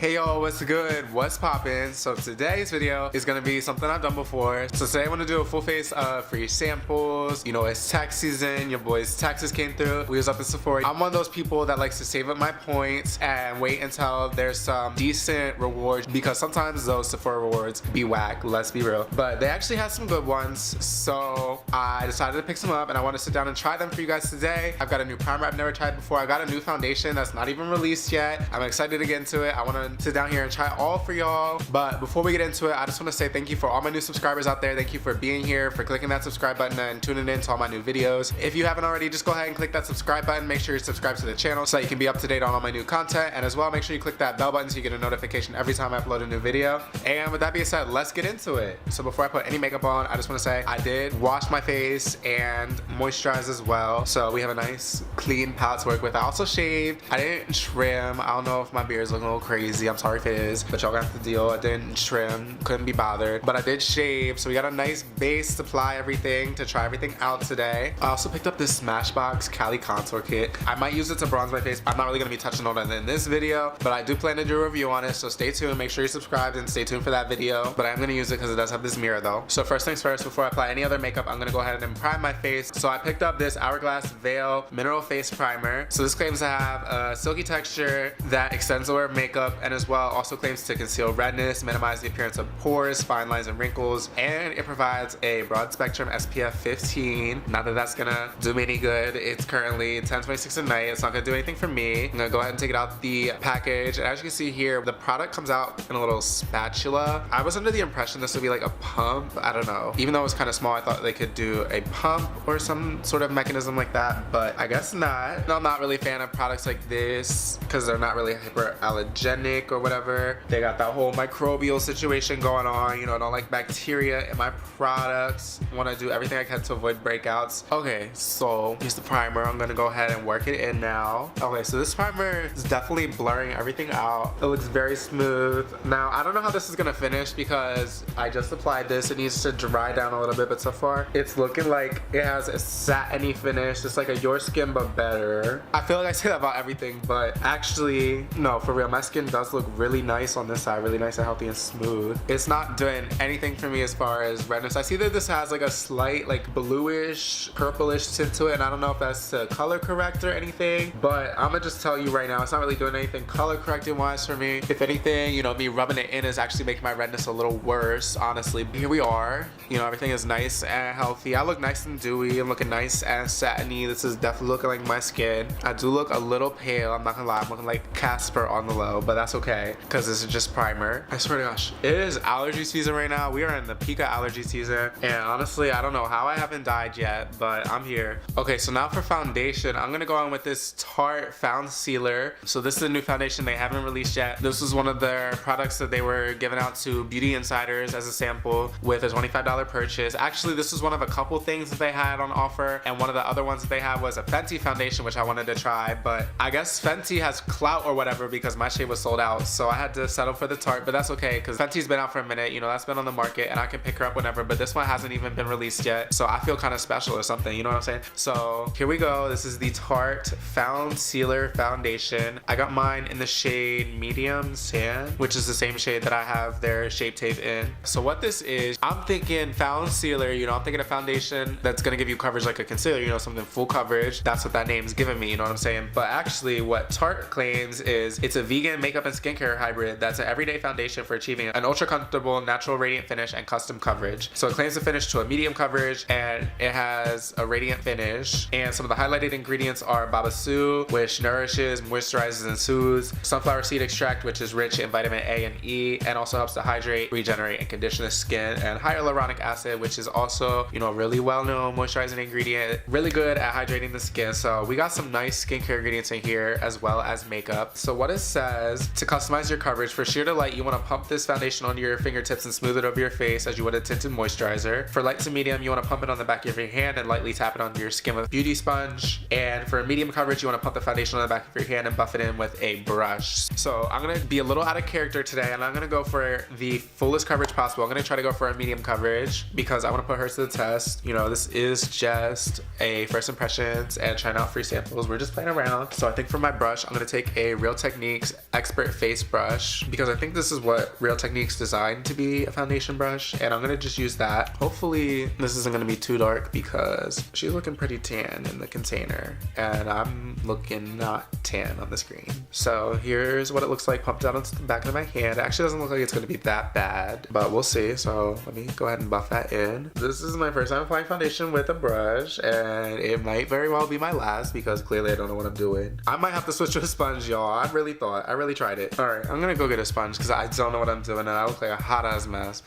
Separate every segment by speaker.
Speaker 1: Hey yo, what's good? What's poppin'? So today's video is gonna be something I've done before. So today I want to do a full face of free samples. You know, it's tax season, your boy's taxes came through. We was up in Sephora. I'm one of those people that likes to save up my points and wait until there's some decent rewards, because sometimes those Sephora rewards be whack, let's be real. But they actually had some good ones, so I decided to pick some up and I want to sit down and try them for you guys today. I've got a new primer I've never tried before. I got a new foundation that's not even released yet. I'm excited to get into it. I want to sit down here and try it all for y'all. But before we get into it, I just want to say thank you for all my new subscribers out there. Thank you for being here, for clicking that subscribe button and tuning in to all my new videos. If you haven't already, just go ahead and click that subscribe button. Make sure you subscribe to the channel so that you can be up to date on all my new content. And as well, make sure you click that bell button so you get a notification every time I upload a new video. And with that being said, let's get into it. So before I put any makeup on, I just want to say I did wash my face and moisturize as well. So we have a nice clean palette to work with. I also shaved. I didn't trim. I don't know if my beard is looking a little crazy. I'm sorry if it is, but y'all got the deal. I didn't trim, couldn't be bothered, but I did shave. So we got a nice base to apply everything, to try everything out today. I also picked up this Smashbox Cali Contour Kit. I might use it to bronze my face. I'm not really gonna be touching on it in this video, but I do plan to do a review on it, so stay tuned. Make sure you subscribe and stay tuned for that video. But I'm gonna use it because it does have this mirror though. So first things first, before I apply any other makeup, I'm gonna go ahead and prime my face. So I picked up this Hourglass Veil Mineral Face Primer. So this claims to have a silky texture that extends the wear of makeup, and as well also claims to conceal redness, minimize the appearance of pores, fine lines, and wrinkles, and it provides a broad spectrum SPF 15. Not that that's gonna do me any good. It's currently 10:26 at night. It's not gonna do anything for me. I'm gonna go ahead and take it out the package, and as you can see here, the product comes out in a little spatula. I was under the impression this would be like a pump. I don't know. Even though it was kind of small, I thought they could do a pump or some sort of mechanism like that, but I guess not. No, I'm not really a fan of products like this because they're not really hyperallergenic or whatever. They got that whole microbial situation going on. You know, I don't like bacteria in my products. I want to do everything I can to avoid breakouts. Okay, so here's the primer. I'm gonna go ahead and work it in now. Okay, so this primer is definitely blurring everything out. It looks very smooth. Now, I don't know how this is gonna finish because I just applied this. It needs to dry down a little bit, but so far it's looking like it has a satiny finish. It's like a Your Skin but better. I feel like I say that about everything, but actually, no, for real, my skin does look really nice on this side, really nice and healthy and smooth. It's not doing anything for me as far as redness. I see that this has like a slight like bluish, purplish tint to it, and I don't know if that's to color correct or anything, but I'm gonna just tell you right now, it's not really doing anything color correcting wise for me. If anything, you know, me rubbing it in is actually making my redness a little worse, honestly. Here we are. You know, everything is nice and healthy. I look nice and dewy. I'm looking nice and satiny. This is definitely looking like my skin. I do look a little pale, I'm not gonna lie. I'm looking like Casper on the low, but that's okay because this is just primer. I swear to gosh, it is allergy season right now. We are in the peak of allergy season, and honestly, I don't know how I haven't died yet, but I'm here. Okay, so now for foundation, I'm gonna go on with this Tarte Foundcealer. So this is a new foundation they haven't released yet. This was one of their products that they were giving out to beauty insiders as a sample with a $25 purchase. Actually, this was one of a couple things that they had on offer, and one of the other ones that they had was a Fenty foundation, which I wanted to try, but I guess Fenty has clout or whatever because my shade was sold out, so I had to settle for the Tarte, but that's okay because Fenty's been out for a minute. You know, that's been on the market and I can pick her up whenever, but this one hasn't even been released yet, so I feel kind of special or something, you know what I'm saying? So here we go. This is the Tarte Foundcealer foundation. I got mine in the shade Medium Sand, which is the same shade that I have their Shape Tape in. So what this is, I'm thinking Foundcealer, you know, I'm thinking a foundation that's gonna give you coverage like a concealer, you know, something full coverage. That's what that name's giving me, you know what I'm saying? But actually what Tarte claims is it's a vegan makeup and skincare hybrid that's an everyday foundation for achieving an ultra comfortable, natural radiant finish and custom coverage. So it claims to finish to a medium coverage, and it has a radiant finish. And some of the highlighted ingredients are Babasu, which nourishes, moisturizes, and soothes, sunflower seed extract, which is rich in vitamin A and E, and also helps to hydrate, regenerate, and condition the skin, and hyaluronic acid, which is also, you know, really well-known moisturizing ingredient, really good at hydrating the skin. So we got some nice skincare ingredients in here as well as makeup. So what it says, to customize your coverage, for sheer delight, you want to pump this foundation onto your fingertips and smooth it over your face as you would a tinted moisturizer. For light to medium, you want to pump it on the back of your hand and lightly tap it onto your skin with a beauty sponge. And for medium coverage, you want to pump the foundation on the back of your hand and buff it in with a brush. So I'm going to be a little out of character today, and I'm going to go for the fullest coverage possible. I'm going to try to go for a medium coverage because I want to put hers to the test. You know, this is just a first impressions and trying out free samples. We're just playing around. So I think for my brush, I'm going to take a Real Techniques Expert face brush because I think this is what Real Techniques designed to be, a foundation brush, and I'm gonna just use that. Hopefully this isn't gonna be too dark because she's looking pretty tan in the container and I'm looking not tan on the screen. So here's what it looks like pumped out onto the back of my hand. It actually doesn't look like it's gonna be that bad, but we'll see. So let me go ahead and buff that in. This is my first time applying foundation with a brush, and it might very well be my last because clearly I don't know what I'm doing. I might have to switch to a sponge, y'all. I really tried it. All right, I'm gonna go get a sponge because I don't know what I'm doing and I look like a hot ass mess.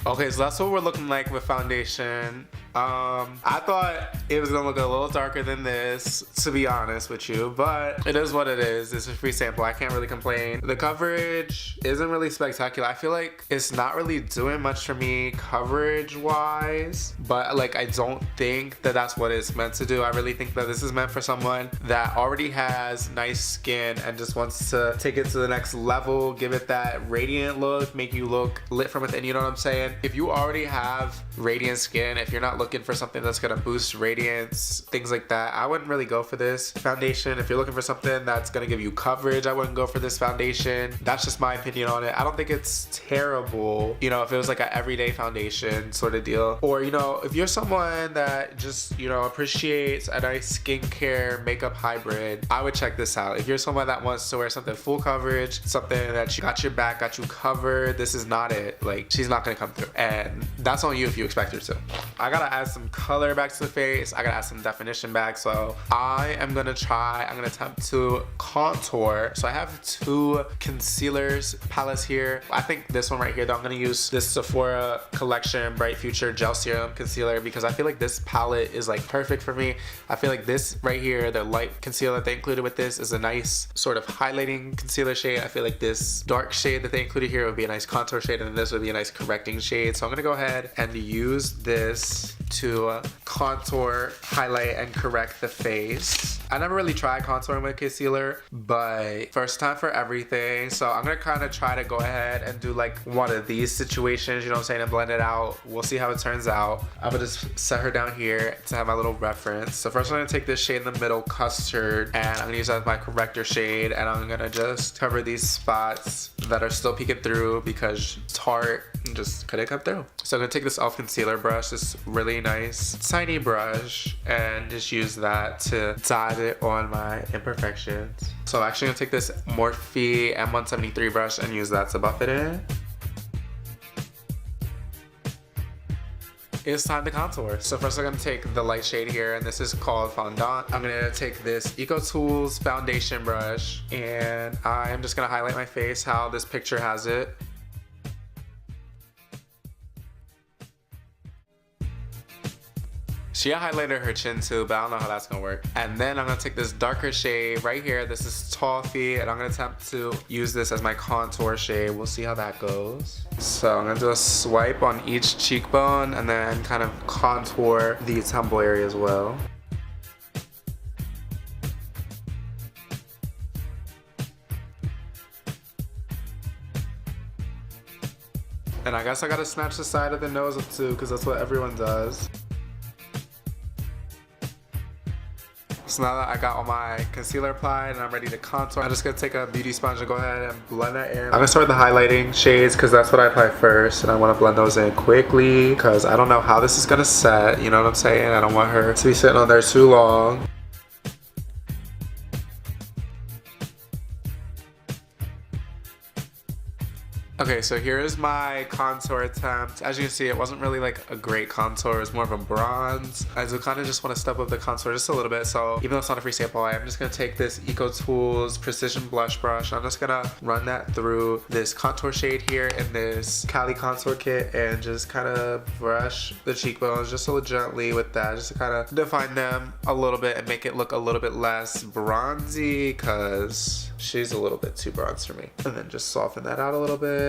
Speaker 1: Okay, so that's what we're looking like with foundation. I thought it was gonna look a little darker than this, to be honest with you, but it is what it is. It's a free sample. I can't really complain. The coverage isn't really spectacular. I feel like it's not really doing much for me coverage wise, but like I don't think that that's what it's meant to do. I really think that this is meant for someone that already has nice skin and just wants to take it to the next level, give it that radiant look, make you look lit from within, you know what I'm saying? If you already have radiant skin, if you're not looking for something that's gonna boost radiance, things like that, I wouldn't really go for this foundation. If you're looking for something that's gonna give you coverage, I wouldn't go for this foundation. That's just my opinion on it. I don't think it's terrible, you know, if it was like an everyday foundation sort of deal. Or, you know, if you're someone that just, you know, appreciates a nice skincare makeup hybrid, I would check this out. If you're someone that wants to wear something full coverage, something that you got your back, got you covered, this is not it. Like, she's not gonna come through, and that's on you if you expect her to. I gotta add some color back to the face. I gotta add some definition back. So I'm gonna attempt to contour. So I have two concealers palettes here. I think this one right here though, I'm gonna use this Sephora collection Bright Future Gel Serum Concealer because I feel like this palette is like perfect for me. I feel like this right here, the light concealer that they included with this, is a nice sort of highlighting concealer shade. I feel like this dark shade that they included here would be a nice contour shade, and this would be a nice correcting shade. So I'm gonna go ahead and use this to contour, highlight, and correct the face. I never really tried contouring with concealer, but first time for everything. So I'm gonna kind of try to go ahead and do like one of these situations, you know what I'm saying, and blend it out. We'll see how it turns out. I'm gonna just set her down here to have my little reference. So first I'm gonna take this shade in the middle, Custard, and I'm gonna use that as my corrector shade, and I'm gonna just cover these spots that are still peeking through because Tarte just couldn't come through. So I'm gonna take this e.l.f. concealer brush, this really nice tiny brush, and just use that to dot it on my imperfections. So I'm actually gonna take this Morphe M173 brush and use that to buff it in. It's time to contour. So first I'm gonna take the light shade here, and this is called Fondant. I'm gonna take this Eco Tools foundation brush, and I'm just gonna highlight my face how this picture has it. She highlighted her chin too, but I don't know how that's gonna work. And then I'm gonna take this darker shade right here. This is Toffee, and I'm gonna attempt to use this as my contour shade. We'll see how that goes. So I'm gonna do a swipe on each cheekbone and then kind of contour the temple area as well. And I guess I gotta snatch the side of the nose up too, because that's what everyone does. So now that I got all my concealer applied and I'm ready to contour, I'm just gonna take a beauty sponge and go ahead and blend that in. I'm gonna start with the highlighting shades because that's what I apply first, and I wanna blend those in quickly because I don't know how this is gonna set, you know what I'm saying? I don't want her to be sitting on there too long. Okay, so here's my contour attempt. As you can see, it wasn't really like a great contour. It was more of a bronze. I do kind of just want to step up the contour just a little bit. So even though it's not a free sample, I'm just going to take this Eco Tools Precision Blush Brush. I'm just going to run that through this contour shade here in this Cali Contour Kit and just kind of brush the cheekbones just a little gently with that, just to kind of define them a little bit and make it look a little bit less bronzy because she's a little bit too bronze for me. And then just soften that out a little bit.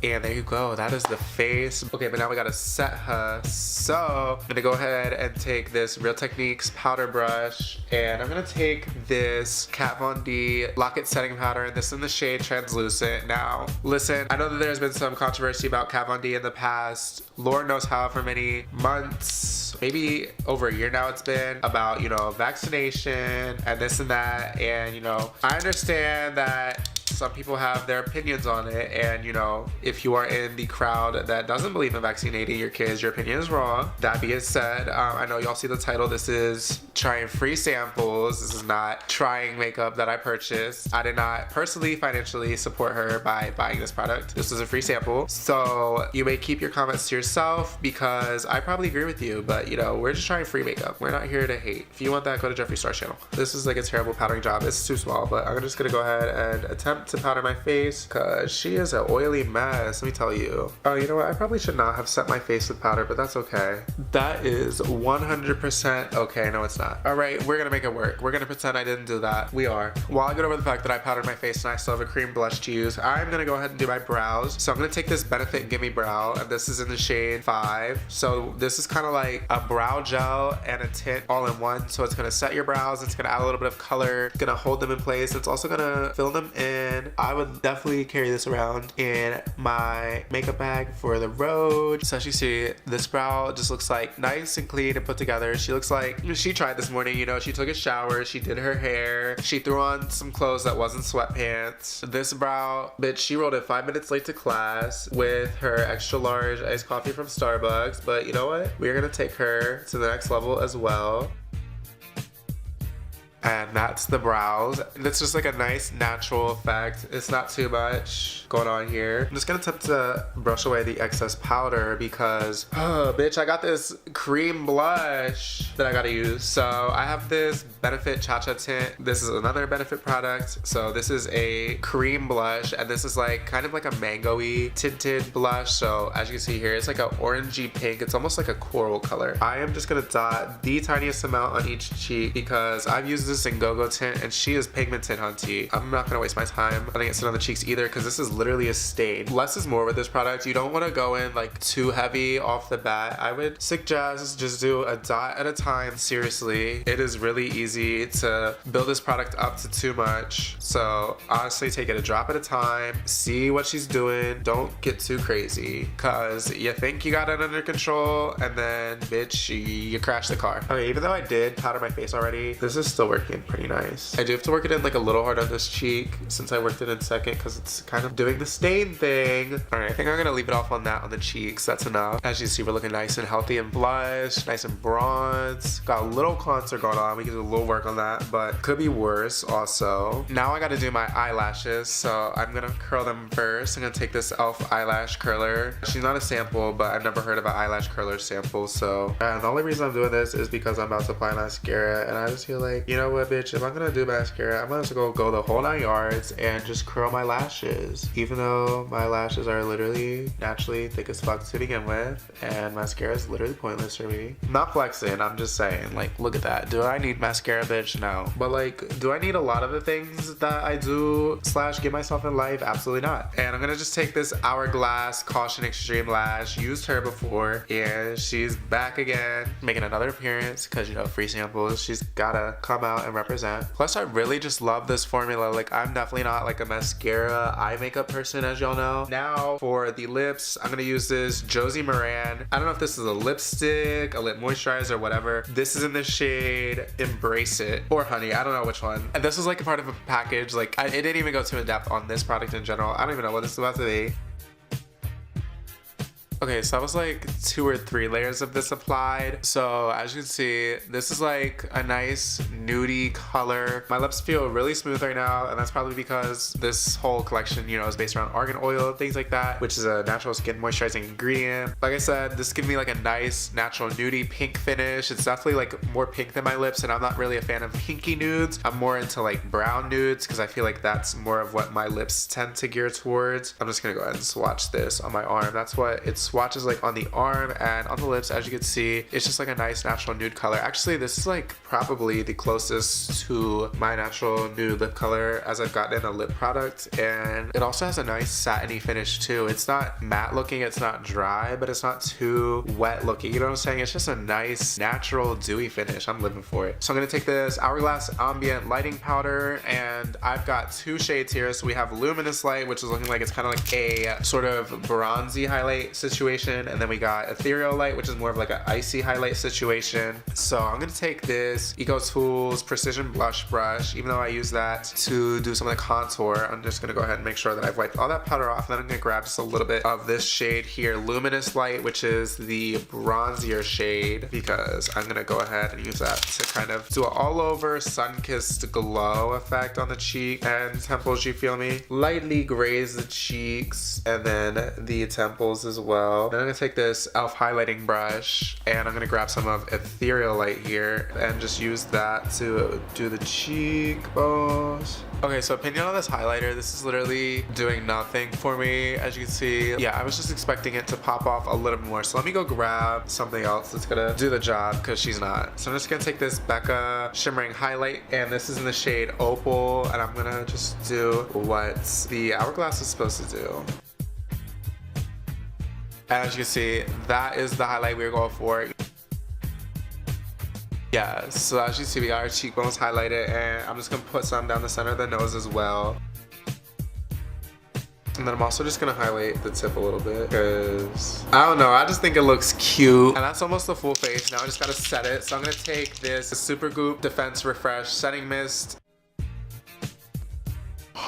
Speaker 1: And there you go, that is the face. Okay, but now we gotta set her. So I'm gonna go ahead and take this Real Techniques powder brush, and I'm gonna take this Kat Von D Lock-It setting powder, and this in the shade Translucent. Now, listen, I know that there's been some controversy about Kat Von D in the past. Lord knows however many months, maybe over a year now it's been, about, you know, vaccination and this and that. And, you know, I understand that some people have their opinions on it, and you know, if you are in the crowd that doesn't believe in vaccinating your kids, your opinion is wrong. That being said, I know y'all see the title. This is trying free samples. This is not trying makeup that I purchased. I did not personally financially support her by buying this product. This is a free sample, so you may keep your comments to yourself because I probably agree with you, but you know, we're just trying free makeup. We're not here to hate. If you want that, go to Jeffree Star's channel. This is like a terrible powdering job. It's too small, but I'm just gonna go ahead and attempt to powder my face because she is an oily mess, let me tell you. Oh, you know what? I probably should not have set my face with powder, but that's okay. That is 100% okay. No, it's not. All right, we're gonna make it work. We're gonna pretend I didn't do that. We are. While I get over the fact that I powdered my face and I still have a cream blush to use, I'm gonna go ahead and do my brows. So I'm gonna take this Benefit Gimme Brow, and this is in the shade 5. So this is kind of like a brow gel and a tint all in one. So it's gonna set your brows. It's gonna add a little bit of color. It's gonna hold them in place. It's also gonna fill them in. I would definitely carry this around in my makeup bag for the road. So as you see, this brow just looks like nice and clean and put together. She looks like she tried this morning, you know, she took a shower, she did her hair, she threw on some clothes that wasn't sweatpants. This brow, bitch, she rolled it 5 minutes late to class with her extra large iced coffee from Starbucks. But you know what? We're gonna take her to the next level as well. And that's the brows. It's just like a nice natural effect. It's not too much going on here. I'm just gonna attempt to brush away the excess powder because, oh, bitch, I got this cream blush that I gotta use. So I have this Benefit ChaCha tint. This is another Benefit product. So this is a cream blush, and this is like kind of like a mango-y tinted blush. So as you can see here, it's like an orangey pink. It's almost like a coral color. I am just gonna dot the tiniest amount on each cheek because I've used this in Go-Go tint, and she is pigmented, hunty. I'm not gonna waste my time letting it sit on the cheeks either because this is literally a stain. Less is more with this product. You don't want to go in like too heavy off the bat. I would suggest just do a dot at a time. Seriously, it is really easy to build this product up to too much. So honestly, take it a drop at a time. See what she's doing. Don't get too crazy because you think you got it under control and then, bitch, you crash the car. Okay, even though I did powder my face already, this is still working pretty nice. I do have to work it in like a little hard on this cheek since I worked it in second because it's kind of doing the stain thing. All right, I think I'm gonna leave it off on that on the cheeks. That's enough. As you see, we're looking nice and healthy and blush, nice and bronze. Got a little contour going on. We can do a little work on that, but could be worse also. Now I gotta do my eyelashes, so I'm gonna curl them first. I'm gonna take this e.l.f. eyelash curler. She's not a sample, but I've never heard of an eyelash curler sample, so the only reason I'm doing this is because I'm about to apply mascara, and I just feel like, you know what, bitch, if I'm gonna do mascara, I'm gonna go the whole 9 yards and just curl my lashes, even though my lashes are literally naturally thick as fuck to begin with, and mascara is literally pointless for me. I'm not flexing, I'm just saying, like, look at that. Do I need mascara, bitch? No. But like, do I need a lot of the things that I do / give myself in life? Absolutely not. And I'm gonna just take this Hourglass Caution Extreme Lash. Used her before, and she's back again, making another appearance because, you know, free samples. She's gotta come out and represent. Plus, I really just love this formula. Like, I'm definitely not like a mascara eye makeup person, as y'all know. Now for the lips, I'm gonna use this Josie Marian. I don't know if this is a lipstick, a lip moisturizer, whatever. This is in the shade Embrace It or Honey. I don't know which one. And this was like a part of a package. Like, it didn't even go too in depth on this product in general. I don't even know what this is about to be. Okay, so that was like 2 or 3 layers of this applied. So as you can see, this is like a nice nudie color. My lips feel really smooth right now, and that's probably because this whole collection, you know, is based around argan oil and things like that, which is a natural skin moisturizing ingredient. Like I said, this gives me like a nice natural nudie pink finish. It's definitely like more pink than my lips, and I'm not really a fan of pinky nudes. I'm more into like brown nudes because I feel like that's more of what my lips tend to gear towards. I'm just gonna go ahead and swatch this on my arm. That's what it's swatches like on the arm and on the lips. As you can see, it's just like a nice natural nude color. Actually, this is like probably the closest to my natural nude lip color as I've gotten in a lip product, and it also has a nice satiny finish too. It's not matte looking, it's not dry, but it's not too wet looking, you know what I'm saying? It's just a nice natural dewy finish. I'm living for it. So I'm gonna take this Hourglass Ambient Lighting Powder, and I've got two shades here. So we have Luminous Light, which is looking like it's kind of like a sort of bronzy highlight situation, and then we got Ethereal Light, which is more of like an icy highlight situation. So I'm gonna take this Eco Tools Precision Blush Brush. Even though I use that to do some of the contour, I'm just gonna go ahead and make sure that I've wiped all that powder off, and then I'm gonna grab just a little bit of this shade here, Luminous Light, which is the bronzier shade, because I'm gonna go ahead and use that to kind of do an all over sun-kissed glow effect on the cheek and temples, you feel me? Lightly graze the cheeks and then the temples as well. Then I'm gonna take this e.l.f. highlighting brush, and I'm gonna grab some of Ethereal Light here and just use that to do the cheekbones. Okay, so opinion on this highlighter, this is literally doing nothing for me, as you can see. Yeah, I was just expecting it to pop off a little bit more. So let me go grab something else that's gonna do the job, because she's not. So I'm just gonna take this Becca Shimmering Highlight, and this is in the shade Opal, and I'm gonna just do what the Hourglass is supposed to do. And as you can see, that is the highlight we're going for. Yeah, so as you see, we got our cheekbones highlighted, and I'm just gonna put some down the center of the nose as well. And then I'm also just gonna highlight the tip a little bit, because I don't know, I just think it looks cute. And that's almost the full face. Now I just gotta set it. So I'm gonna take this Supergoop Defense Refresh Setting Mist.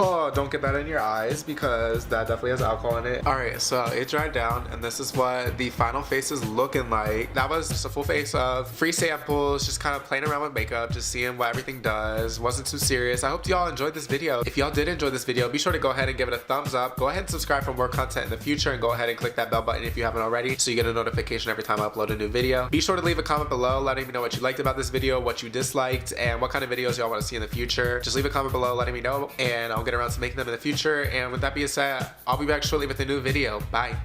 Speaker 1: Oh, don't get that in your eyes, because that definitely has alcohol in it. Alright, so it dried down, and this is what the final face is looking like. That was just a full face of free samples, just kind of playing around with makeup, just seeing what everything does. Wasn't too serious. I hope y'all enjoyed this video. If y'all did enjoy this video, be sure to go ahead and give it a thumbs up. Go ahead and subscribe for more content in the future, and go ahead and click that bell button if you haven't already, so you get a notification every time I upload a new video. Be sure to leave a comment below letting me know what you liked about this video, what you disliked, and what kind of videos y'all want to see in the future. Just leave a comment below letting me know, and I'll get around to making them in the future. And with that being said, I'll be back shortly with a new video. Bye.